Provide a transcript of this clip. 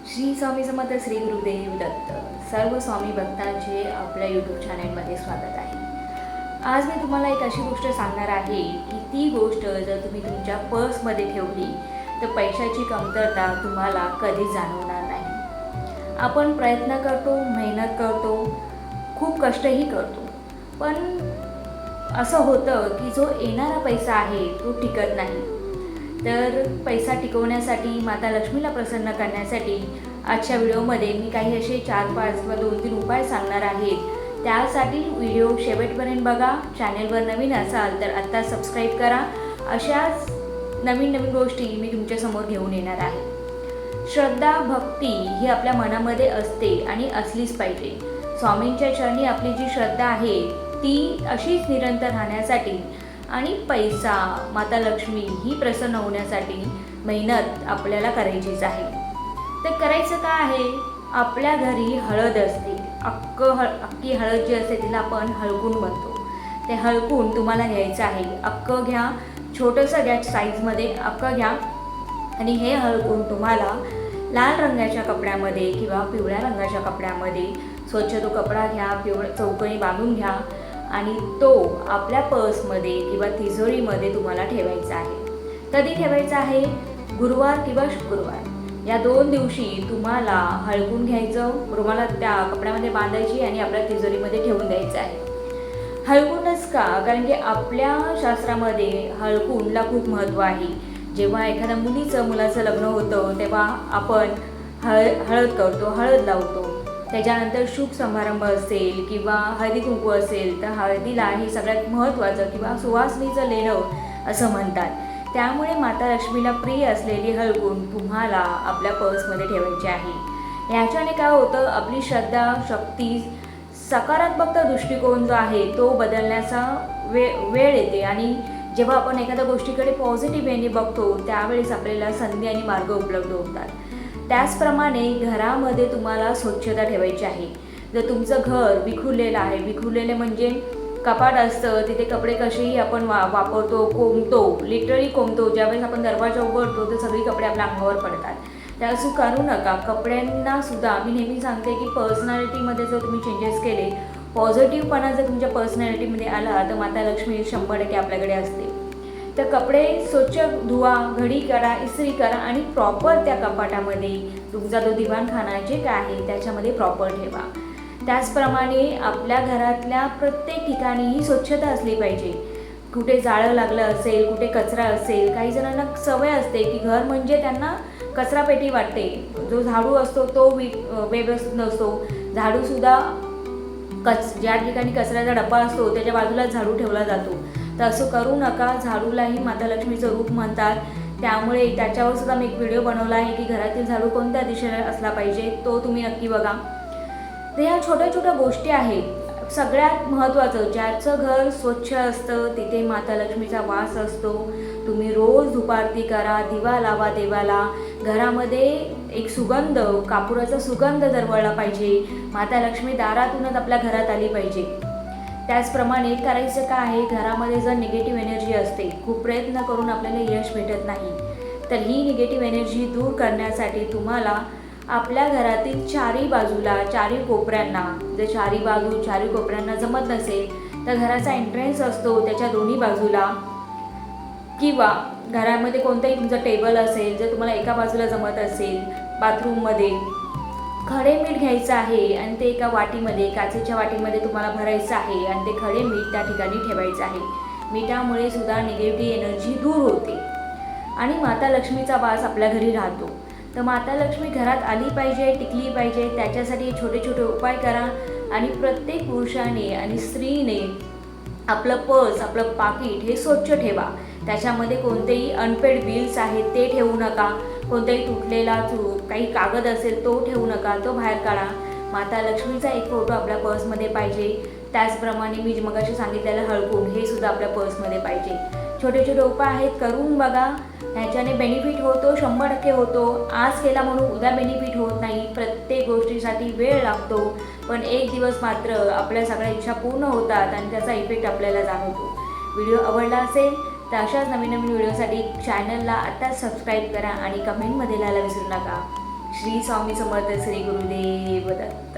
श्री स्वामी समर्थ श्री गुरुदेव दत्त सर्व स्वामी भक्तांचे आपल्या यूट्यूब चॅनलमध्ये स्वागत आहे। आज मी तुम्हाला एक अशी गोष्ट सांगणार आहे की ती गोष्ट जर तुम्ही तुमच्या पर्समध्ये ठेवली तर पैशाची कमतरता तुम्हाला कधीच जाणवणार नाही। आपण प्रयत्न करतो, मेहनत करतो, खूप कष्टही करतो, पण असं होतं की जो येणारा पैसा आहे तो टिकत नाही। तर पैसा टिकवण्यासाठी, माता लक्ष्मीला प्रसन्न करण्यासाठी आजच्या व्हिडिओमध्ये मी काही असे 4-5 व 2-3 उपाय सांगणार आहे। त्यासाठी व्हिडिओ शेवटपर्यंत बघा। चॅनलवर नवीन असाल तर आत्ता सबस्क्राईब करा। अशाच नवीन गोष्टी मी तुमच्यासमोर घेऊन येणार आहे। श्रद्धा, भक्ती ही आपल्या मनामध्ये असते आणि असलीच पाहिजे। स्वामींच्या चरणी आपली जी श्रद्धा आहे ती अशीच निरंतर राहण्यासाठी आणि पैसा, माता लक्ष्मी ही प्रसन्न होण्यासाठी मेहनत आपल्याला करायचीच आहे। तर करायचं काय आहे, आपल्या घरी हळद असते, अख्खी हळद जी असते तिला आपण हळकून म्हणतो। ते हळकून तुम्हाला घ्यायचं आहे, अख्खं घ्या, छोटंसं घ्या, साईजमध्ये अख्खं घ्या आणि हे हळकून तुम्हाला लाल रंगाच्या कपड्यामध्ये किंवा पिवळ्या रंगाच्या कपड्यामध्ये स्वच्छ तो कपडा घ्या, चौकणी बांधून घ्या आणि तो आपल्या पर्समध्ये किंवा तिजोरीमध्ये तुम्हाला ठेवायचा आहे। कधी ठेवायचा आहे? गुरुवार किंवा शुक्रवार या 2 दिवशी तुम्हाला हळकून घ्यायचं, रुमाला त्या कपड्यामध्ये बांधायची आणि आपल्या तिजोरीमध्ये ठेवून द्यायचं आहे। हळकूनच का? कारण की आपल्या शास्त्रामध्ये हळकूनला खूप महत्त्व आहे। जेव्हा एखाद्या मुलाचं लग्न होतं तेव्हा आपण हळद करतो, हळद लावतो। त्याच्यानंतर शुभ समारंभ असेल किंवा हळदी कुंकू असेल तर हळदीला हे सगळ्यात महत्त्वाचं किंवा सुवासनीचं लेणं असं म्हणतात। त्यामुळे माता लक्ष्मीला प्रिय असलेली हळकून तुम्हाला आपल्या पर्समध्ये ठेवायची आहे। याच्याने काय होतं, आपली श्रद्धा, शक्ती, सकारात्मक दृष्टिकोन जो आहे तो बदलण्याचा वेळ येते आणि जेव्हा आपण एखाद्या गोष्टीकडे पॉझिटिव्ह वेने बघतो त्यावेळेस आपल्याला संधी आणि मार्ग उपलब्ध होतात। त्याचप्रमाणे घरामध्ये तुम्हाला स्वच्छता ठेवायची आहे। जर तुमचं घर विखुरलेलं आहे, विखुरलेले म्हणजे कपाट असतं, तिथे कपडे कसेही आपण वापरतो, कोंबतो, लिटरली कोंबतो। ज्यावेळेस आपण दरवाजा उघडतो तर सगळी कपडे आपल्या अंगावर पडतात। त्या असं करू नका। कपड्यांना सुद्धा मी नेहमी सांगते की पर्सनॅलिटीमध्ये जर तुम्ही चेंजेस केले, पॉझिटिव्हपणा जर तुमच्या पर्सनॅलिटीमध्ये आला तर माता लक्ष्मी 100% आपल्याकडे असते। तर कपडे स्वच्छ धुवा, घडी करा, इस्त्री करा आणि प्रॉपर त्या कपाटामध्ये तुमचा जो दिवाणखाना जे काय आहे त्याच्यामध्ये प्रॉपर ठेवा। त्याचप्रमाणे आपल्या घरातल्या प्रत्येक ठिकाणी ही स्वच्छता असली पाहिजे। कुठे जाळं लागलं असेल, कुठे कचरा असेल, काही जणांना सवय असते की घर म्हणजे त्यांना कचरापेटी वाटते। जो झाडू असतो तो व्यवस्थित नसतो। झाडूसुद्धा ज्या ठिकाणी कचऱ्याचा डब्बा असतो त्याच्या बाजूला झाडू ठेवला जातो। तर असं करू नका। झाडूलाही माता लक्ष्मीचं रूप म्हणतात, त्यामुळे त्याच्यावर सुद्धा मी एक व्हिडिओ बनवला आहे की घरातील झाडू कोणत्या दिशेने असला पाहिजे, तो तुम्ही नक्की बघा। तर ह्या छोट्या गोष्टी आहेत। सगळ्यात महत्त्वाचं, ज्याचं घर स्वच्छ असतं तिथे माता लक्ष्मीचा वास असतो। तुम्ही रोज धूपारती करा, दिवा लावा देवाला। घरामध्ये एक सुगंध, कापुराचा सुगंध दरवळला पाहिजे। माता लक्ष्मी दारातूनच आपल्या घरात आली पाहिजे। त्याचप्रमाणे करायचं काय आहे, घरामध्ये जर निगेटिव्ह एनर्जी असते, खूप प्रयत्न करून आपल्याला यश भेटत नाही, तर ही निगेटिव्ह एनर्जी दूर करण्यासाठी तुम्हाला आपल्या घरातील चारी बाजूला, चारी कोपऱ्यांना, जर चारी कोपऱ्यांना जमत नसेल तर घराचा एंट्रन्स असतो त्याच्या दोन्ही बाजूला किंवा घरामध्ये कोणताही तुमचा टेबल असेल, जर तुम्हाला एका बाजूला जमत असेल, बाथरूममध्ये खडे मीठ घ्यायचं आहे आणि ते एका वाटीमध्ये, काचेच्या वाटीमध्ये तुम्हाला भरायचं आहे आणि ते खडे मीठ त्या ठिकाणी ठेवायचं आहे। मिठामुळे सुद्धा निगेटिव्ह एनर्जी दूर होते आणि माता लक्ष्मीचा वास आपल्या घरी राहतो। तर माता लक्ष्मी घरात आली पाहिजे, टिकली पाहिजे, त्याच्यासाठी छोटे उपाय करा आणि प्रत्येक पुरुषाने आणि स्त्रीने आपलं पर्स, आपलं पाकीट हे स्वच्छ ठेवा। त्याच्यामध्ये कोणतेही अनपेड बिल्स आहेत ते ठेवू नका। कोणताही तुटलेला काही कागद असेल तो ठेवू नका, तो बाहेर काढा। माता लक्ष्मीचा एक फोटो आपल्या पर्समध्ये पाहिजे। त्याचप्रमाणे मी मगाशी सांगितलेलं हळकून हे सुद्धा आपल्या पर्समध्ये पाहिजे। छोटे उपाय आहेत, करून बघा। ह्याच्याने बेनिफिट होतो, 100% होतो। आज केला म्हणून उद्या बेनिफिट होत नाही। प्रत्येक गोष्टीसाठी वेळ लागतो, पण एक दिवस मात्र आपल्या सगळ्या इच्छा पूर्ण होतात आणि त्याचा इफेक्ट आपल्याला जाणवतो। व्हिडिओ आवडला असेल तर अशाच नवीन व्हिडिओसाठी चॅनलला आत्ताच सबस्क्राईब करा आणि कमेंटमध्ये लिहायला विसरू नका। श्री स्वामी समर्थ, श्री गुरुदेव दत्त.